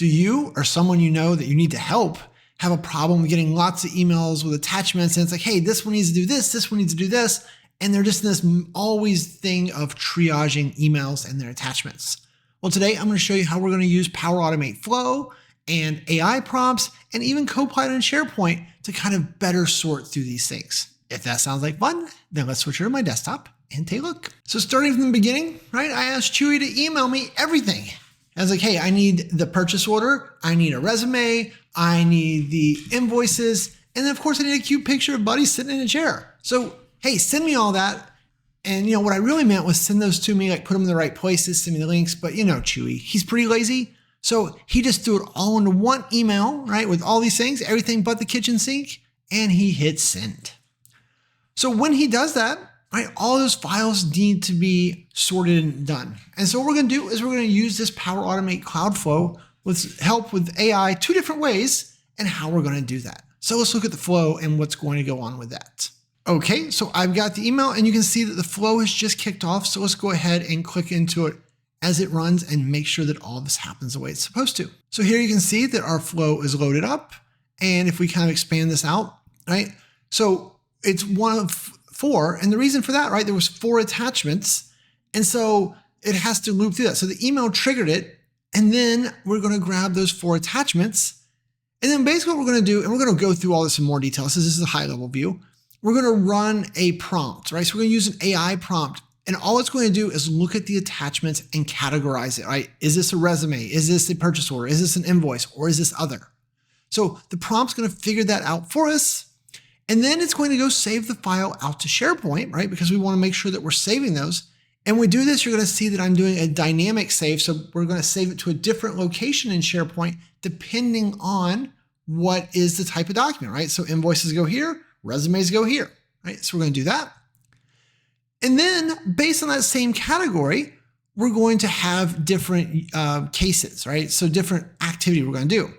Do you or someone you know that you need to help have a problem getting lots of emails with attachments and it's like, hey, this one needs to do this one needs to do this, and they're just in this always thing of triaging emails and their attachments? Well, today I'm going to show you how we're going to use Power Automate Flow and AI prompts and even Copilot and SharePoint to kind of better sort through these things. If that sounds like fun, then let's switch over to my desktop and take a look. So starting from the beginning, right, I asked Chewy to email me everything. I was like, hey, I need the purchase order, I need a resume, I need the invoices, and then of course I need a cute picture of Buddy sitting in a chair. So, hey, send me all that. And what I really meant was send those to me, like put them in the right places, send me the links, but Chewy, he's pretty lazy. So he just threw it all into one email, right, with all these things, everything but the kitchen sink, and he hit send. So when he does that, right, all those files need to be sorted and done. And so what we're going to do is we're going to use this Power Automate Cloud Flow with help with AI two different ways and how we're going to do that. So let's look at the flow and what's going to go on with that. Okay, so I've got the email and you can see that the flow has just kicked off. So let's go ahead and click into it as it runs and make sure that all this happens the way it's supposed to. So here you can see that our flow is loaded up. And if we kind of expand this out, right? So it's one of 4. And the reason for that, right, there was 4 attachments. And so it has to loop through that. So the email triggered it. And then we're going to grab those 4 attachments. And then basically what we're going to do, and we're going to go through all this in more detail. So this is a high level view. We're going to run a prompt, right? So we're going to use an AI prompt. And all it's going to do is look at the attachments and categorize it, right? Is this a resume? Is this a purchase order? Is this an invoice? Or is this other? So the prompt's going to figure that out for us. And then it's going to go save the file out to SharePoint, right? Because we want to make sure that we're saving those. And when we do this, you're going to see that I'm doing a dynamic save. So we're going to save it to a different location in SharePoint, depending on what is the type of document, right? So invoices go here, resumes go here, right? So we're going to do that. And then based on that same category, we're going to have different cases, right? So different activity we're going to do.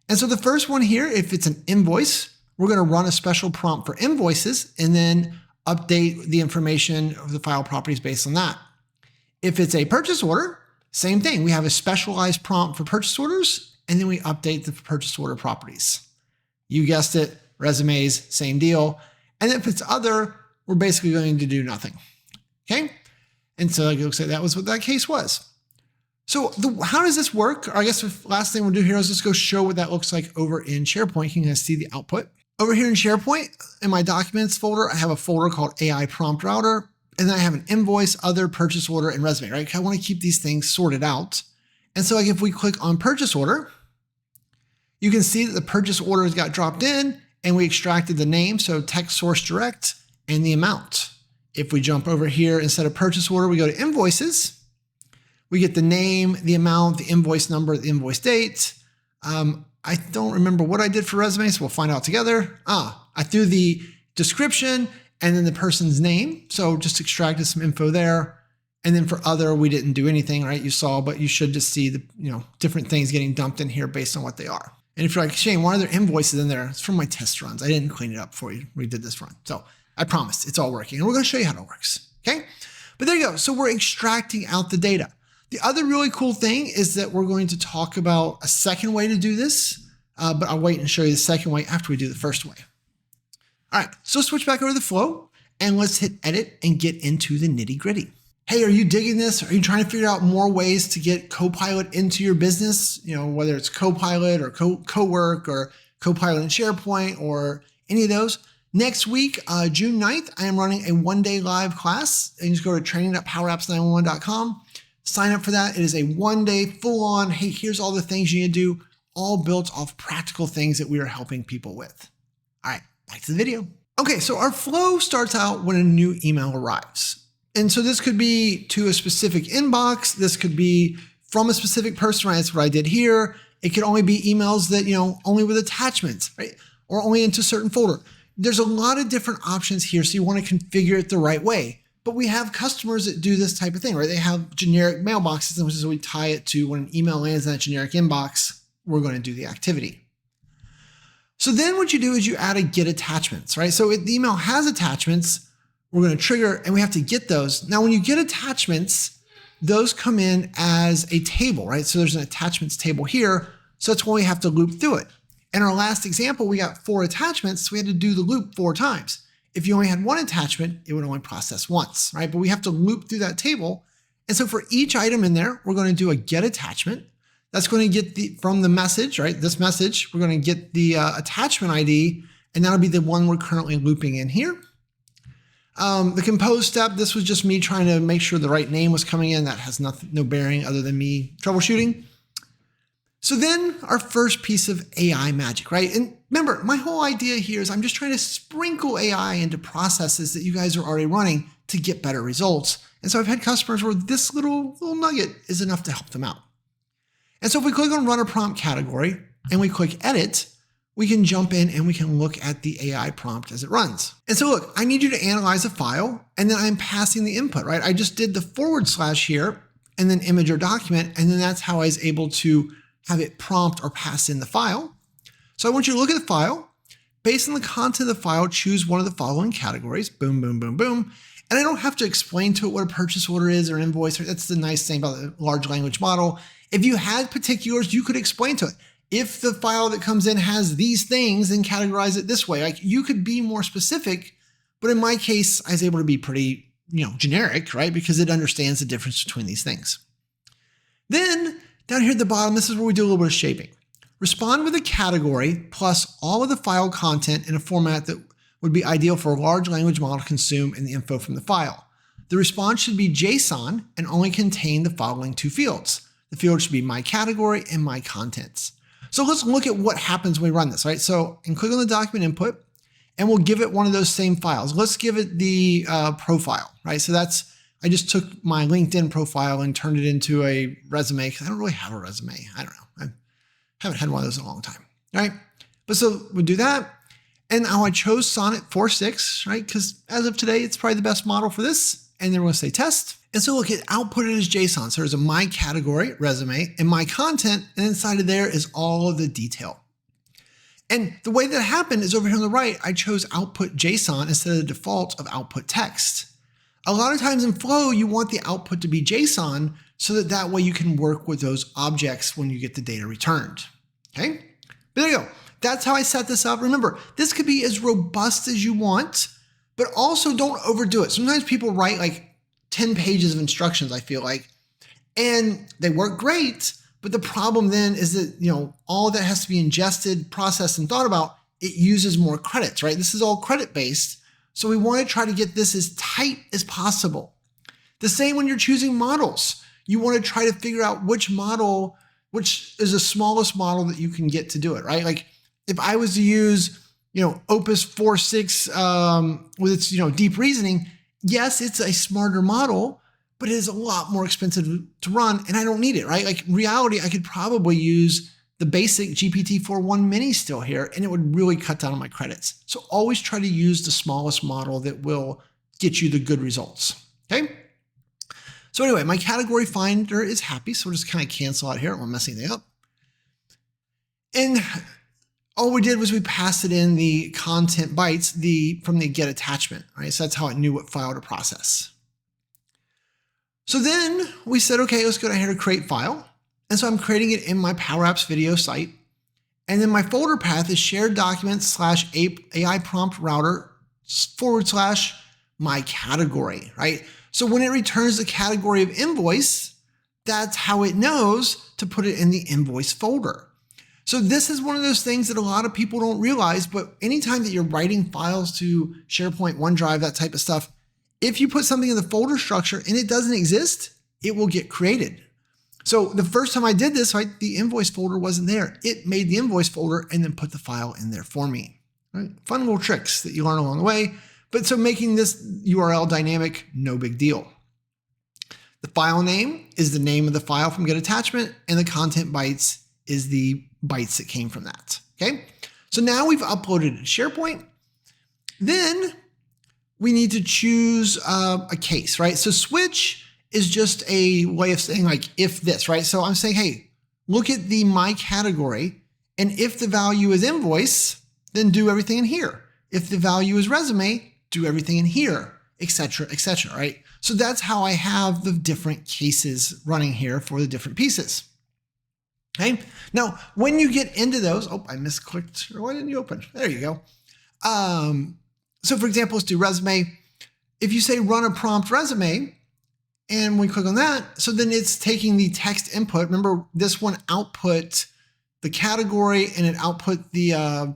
And so the first one here, if it's an invoice, we're going to run a special prompt for invoices and then update the information of the file properties based on that. If it's a purchase order, same thing. We have a specialized prompt for purchase orders, and then we update the purchase order properties. You guessed it, resumes, same deal. And if it's other, we're basically going to do nothing. Okay. And so it looks like that was what that case was. So how does this work? Or I guess the last thing we'll do here is just go show what that looks like over in SharePoint. You can see the output. Over here in SharePoint, in my documents folder, I have a folder called AI Prompt Router, and then I have an invoice, other, purchase order, and resume, right? I want to keep these things sorted out. And so like if we click on purchase order, you can see that the purchase order has got dropped in and we extracted the name, so text source direct, and the amount. If we jump over here, instead of purchase order, we go to invoices. We get the name, the amount, the invoice number, the invoice date. I don't remember what I did for resume, so we'll find out together. I threw the description and then the person's name. So just extracted some info there. And then for other, we didn't do anything, right? You saw, but you should just see the different things getting dumped in here based on what they are. And if you're like, Shane, why are there invoices in there? It's from my test runs. I didn't clean it up before we did this run. So I promise it's all working. And we're going to show you how it works. Okay. But there you go. So we're extracting out the data. The other really cool thing is that we're going to talk about a second way to do this, but I'll wait and show you the second way after we do the first way. All right, so switch back over to the flow and let's hit edit and get into the nitty gritty. Hey, are you digging this? Are you trying to figure out more ways to get Copilot into your business? Whether it's Copilot or CoWork or Copilot in SharePoint or any of those. Next week, June 9th, I am running a one-day live class. And just go to training.powerapps911.com. Sign up for that. It is a one-day full-on, hey, here's all the things you need to do, all built off practical things that we are helping people with. All right, back to the video. Okay, so our flow starts out when a new email arrives. And so this could be to a specific inbox. This could be from a specific person, right? That's what I did here. It could only be emails that, only with attachments, right? Or only into a certain folder. There's a lot of different options here. So you want to configure it the right way. But we have customers that do this type of thing, right? They have generic mailboxes, and so we tie it to when an email lands in that generic inbox, we're going to do the activity. So then what you do is you add a get attachments, right? So if the email has attachments, we're going to trigger and we have to get those. Now, when you get attachments, those come in as a table, right? So there's an attachments table here. So that's why we have to loop through it. In our last example, we got 4 attachments, so we had to do the loop 4 times. If you only had 1 attachment, it would only process once, right? But we have to loop through that table. And so for each item in there, we're going to do a get attachment. That's going to get from the message, right? This message, we're going to get the attachment ID, and that'll be the one we're currently looping in here. The compose step, this was just me trying to make sure the right name was coming in. That has no bearing other than me troubleshooting. So then our first piece of AI magic, right? And remember, my whole idea here is I'm just trying to sprinkle AI into processes that you guys are already running to get better results. And so I've had customers where this little nugget is enough to help them out. And so if we click on run a prompt category and we click edit, we can jump in and we can look at the AI prompt as it runs. And so look, I need you to analyze a file, and then I'm passing the input, right? I just did the / here and then image or document. And then that's how I was able to have it prompt or pass in the file. So I want you to look at the file. Based on the content of the file, choose one of the following categories. Boom, boom, boom, boom. And I don't have to explain to it what a purchase order is or invoice. That's the nice thing about the large language model. If you had particulars, you could explain to it. If the file that comes in has these things, then categorize it this way. Like, you could be more specific, but in my case, I was able to be pretty, generic, right? Because it understands the difference between these things. Then down here at the bottom, this is where we do a little bit of shaping. Respond with a category plus all of the file content in a format that would be ideal for a large language model to consume in the info from the file. The response should be JSON and only contain the following 2 fields. The field should be my category and my contents. So let's look at what happens when we run this, right? So and click on the document input, and we'll give it one of those same files. Let's give it the profile, right? So I just took my LinkedIn profile and turned it into a resume because I don't really have a resume. I don't know. I haven't had one of those in a long time, right? But so we'll do that. And now I chose Sonnet 4.6, right? Because as of today, it's probably the best model for this. And then we're going to say test. And so look, it outputted as JSON. So there's a my category, resume, and my content. And inside of there is all of the detail. And the way that happened is over here on the right, I chose output JSON instead of the default of output text. A lot of times in Flow, you want the output to be JSON so that way you can work with those objects when you get the data returned, okay? But there you go. That's how I set this up. Remember, this could be as robust as you want, but also don't overdo it. Sometimes people write like 10 pages of instructions, I feel like, and they work great, but the problem then is that, all that has to be ingested, processed, and thought about, it uses more credits, right? This is all credit-based. So we want to try to get this as tight as possible. The same when you're choosing models. You want to try to figure out which is the smallest model that you can get to do it, right? Like if I was to use, Opus 4.6 with its, deep reasoning, yes, it's a smarter model, but it is a lot more expensive to run and I don't need it, right? Like in reality, I could probably use the basic GPT-4.1 mini still here, and it would really cut down on my credits. So always try to use the smallest model that will get you the good results, okay? So anyway, my category finder is happy, so we'll just kind of cancel out here. I'm messing it up. And all we did was we passed it in the content bytes from the get attachment, right? So that's how it knew what file to process. So then we said, okay, let's go down here to create file. And so I'm creating it in my Power Apps video site. And then my folder path is shared documents / AI prompt router / my category, right? So when it returns the category of invoice, that's how it knows to put it in the invoice folder. So this is one of those things that a lot of people don't realize, but anytime that you're writing files to SharePoint, OneDrive, that type of stuff, if you put something in the folder structure and it doesn't exist, it will get created. So the first time I did this, right, the invoice folder wasn't there. It made the invoice folder and then put the file in there for me. Right? Fun little tricks that you learn along the way. But so making this URL dynamic, no big deal. The file name is the name of the file from get attachment, and the content bytes is the bytes that came from that. Okay. So now we've uploaded it to SharePoint. Then we need to choose a case, right? So switch is just a way of saying like, if this, right? So I'm saying, hey, look at the my category, and if the value is invoice, then do everything in here. If the value is resume, do everything in here, etc., right? So that's how I have the different cases running here for the different pieces. Okay. Now, when you get into those, oh, I misclicked. Why didn't you open? There you go. So for example, let's do resume. If you say run a prompt resume, and we click on that, so then it's taking the text input. Remember, this one output the category and it output the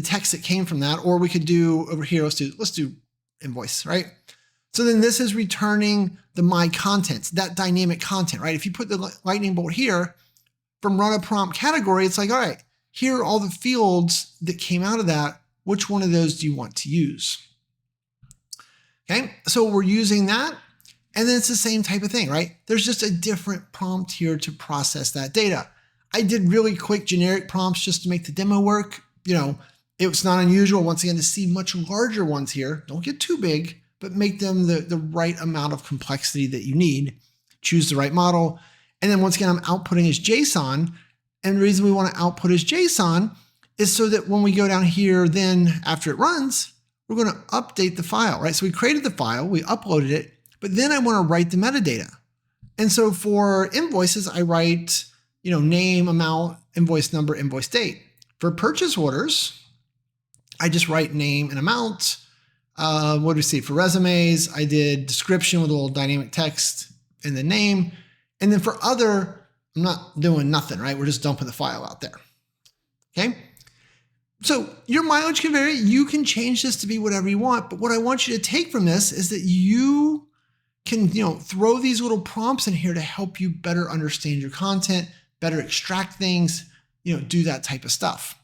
text that came from that. Or we could do over here, let's do invoice, right? So then this is returning the my contents, that dynamic content, right? If you put the lightning bolt here from run a prompt category, it's like, all right, here are all the fields that came out of that. Which one of those do you want to use? Okay, so we're using that. And then it's the same type of thing, right? There's just a different prompt here to process that data. I did really quick generic prompts just to make the demo work. You know, it's not unusual, once again, to see much larger ones here. Don't get too big, but make them the right amount of complexity that you need. Choose the right model. And then once again, I'm outputting as JSON. And the reason we want to output as JSON is so that when we go down here, then after it runs, we're going to update the file, right? So we created the file, we uploaded it, but then I want to write the metadata. And so for invoices, I write, name, amount, invoice number, invoice date. For purchase orders, I just write name and amount. What do we see? For resumes, I did description with a little dynamic text and the name. And then for other, I'm not doing nothing, right? We're just dumping the file out there. Okay. So your mileage can vary. You can change this to be whatever you want. But what I want you to take from this is that you can, throw these little prompts in here to help you better understand your content, better extract things, do that type of stuff.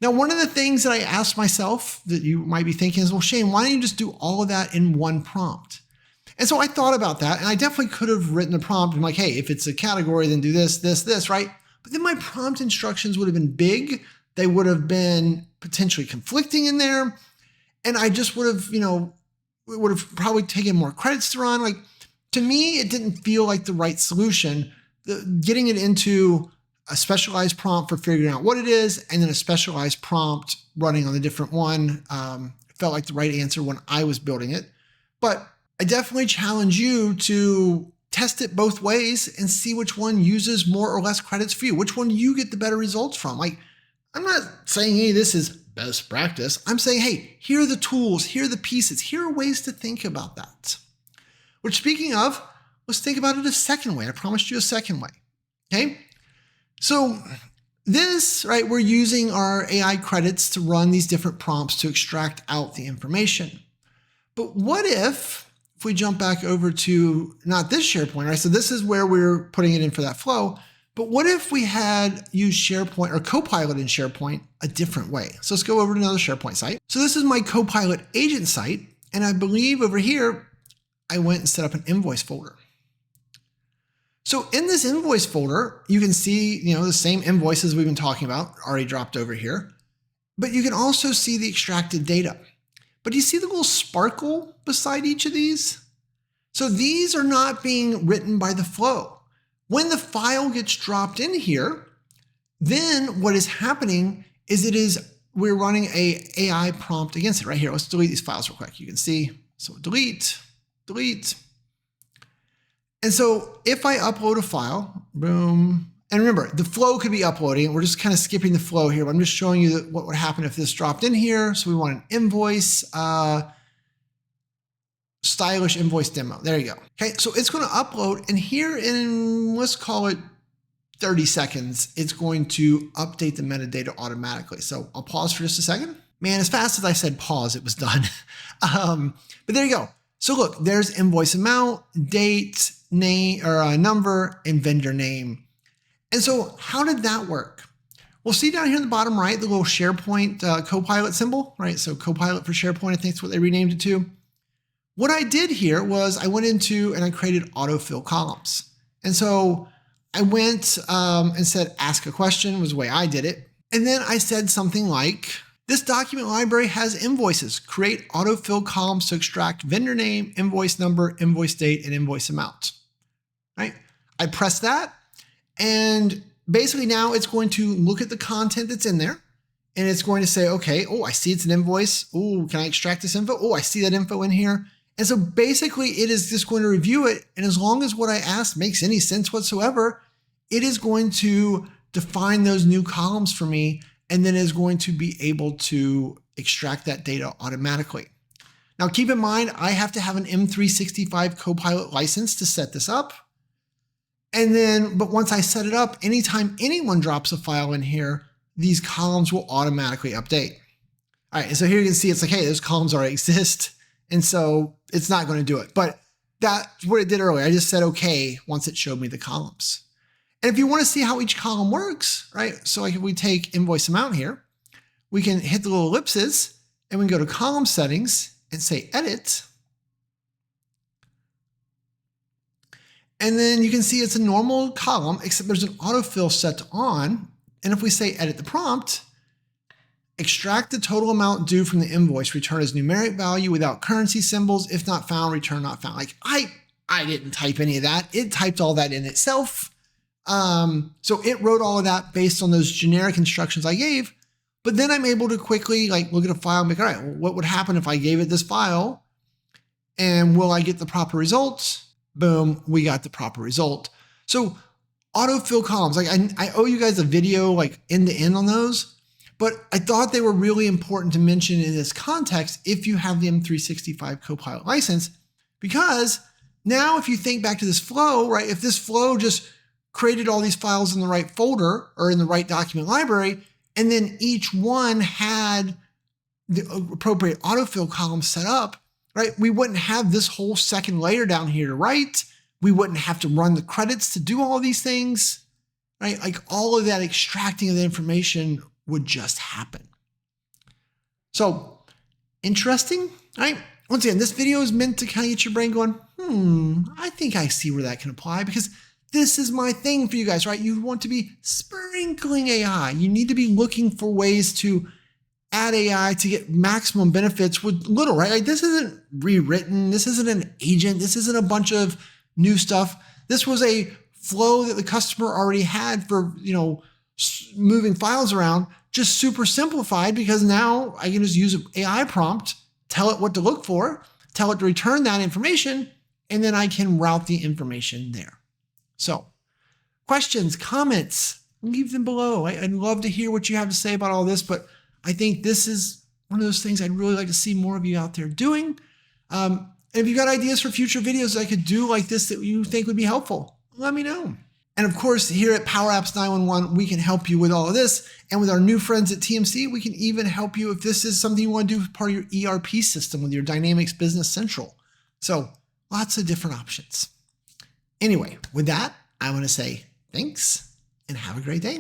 Now, one of the things that I asked myself that you might be thinking is, well, Shane, why don't you just do all of that in one prompt? And so I thought about that, and I definitely could have written a prompt and like, hey, if it's a category, then do this, this, this, right? But then my prompt instructions would have been big. They would have been potentially conflicting in there. And I just would have, it would have probably taken more credits to run. Like, to me, it didn't feel like the right solution. Getting it into a specialized prompt for figuring out what it is, and then a specialized prompt running on a different one felt like the right answer when I was building it. But I definitely challenge you to test it both ways and see which one uses more or less credits for you, which one you get the better results from. Like, I'm not saying any of this is best practice. I'm saying, hey, here are the tools, here are the pieces, here are ways to think about that. Which, speaking of, let's think about it a second way. I promised you a second way. Okay. So this, right, we're using our AI credits to run these different prompts to extract out the information. But what if we jump back over to not this SharePoint, right? So this is where we're putting it in for that flow. But what if we had used SharePoint or Copilot in SharePoint a different way? So let's go over to another SharePoint site. So this is my Copilot agent site. And I believe over here, I went and set up an invoice folder. So in this invoice folder, you can see, the same invoices we've been talking about already dropped over here, but you can also see the extracted data. But do you see the little sparkle beside each of these? So these are not being written by the flow. When the file gets dropped in here, then what is happening is we're running a AI prompt against it right here. Let's delete these files real quick. You can see, so delete. And so if I upload a file, boom, and remember, the flow could be uploading. We're just kind of skipping the flow here, but I'm just showing you what would happen if this dropped in here. So we want an invoice, stylish invoice demo. There you go. Okay, so it's going to upload, and here in, let's call it 30 seconds, it's going to update the metadata automatically. So I'll pause for just a second. Man, as fast as I said pause, it was done. But there you go. So look, there's invoice amount, date, name, or number, and vendor name. And so how did that work? We'll see down here in the bottom right, the little SharePoint Copilot symbol, right? So Copilot for SharePoint, I think that's what they renamed it to. What I did here was I went into and I created autofill columns. And so I went and said, ask a question was the way I did it. And then I said something like, this document library has invoices. Create autofill columns to extract vendor name, invoice number, invoice date, and invoice amount, right? I press that. And basically now it's going to look at the content that's in there, and it's going to say, okay, oh, I see it's an invoice. Oh, can I extract this info? Oh, I see that info in here. And so basically it is just going to review it. And as long as what I asked makes any sense whatsoever, it is going to define those new columns for me, and then is going to be able to extract that data automatically. Now, keep in mind, I have to have an M365 Copilot license to set this up. And then, but once I set it up, anytime anyone drops a file in here, these columns will automatically update. All right, and so here you can see it's like, hey, those columns already exist. And so it's not going to do it. But that's what it did earlier. I just said okay once it showed me the columns. And if you want to see how each column works, right? So like if we take invoice amount here, we can hit the little ellipses and we can go to column settings and say edit. And then you can see it's a normal column, except there's an autofill set to on. And if we say edit the prompt, extract the total amount due from the invoice, return as numeric value without currency symbols. If not found, return not found. Like I didn't type any of that. It typed all that in itself. So it wrote all of that based on those generic instructions I gave. But then I'm able to quickly like look at a file and be like, all right, well, what would happen if I gave it this file? And will I get the proper results? Boom, we got the proper result. So autofill columns, like I owe you guys a video like end to end on those, but I thought they were really important to mention in this context if you have the M365 Copilot license, because now if you think back to this flow, right, if this flow just created all these files in the right folder or in the right document library, and then each one had the appropriate autofill column set up, right? We wouldn't have this whole second layer down here to write. We wouldn't have to run the credits to do all these things, right? Like all of that extracting of the information would just happen. So interesting, right? Once again, this video is meant to kind of get your brain going, I think I see where that can apply, because this is my thing for you guys, right? You want to be sprinkling AI. You need to be looking for ways to add AI to get maximum benefits with little, right? Like this isn't rewritten. This isn't an agent. This isn't a bunch of new stuff. This was a flow that the customer already had for, moving files around, just super simplified, because now I can just use an AI prompt, tell it what to look for, tell it to return that information, and then I can route the information there. So questions, comments, leave them below. I'd love to hear what you have to say about all this, but I think this is one of those things I'd really like to see more of you out there doing. And if you've got ideas for future videos I could do like this that you think would be helpful, let me know. And of course, here at Power Apps 911, we can help you with all of this. And with our new friends at TMC, we can even help you if this is something you want to do as part of your ERP system with your Dynamics Business Central. So lots of different options. Anyway, with that, I want to say thanks and have a great day.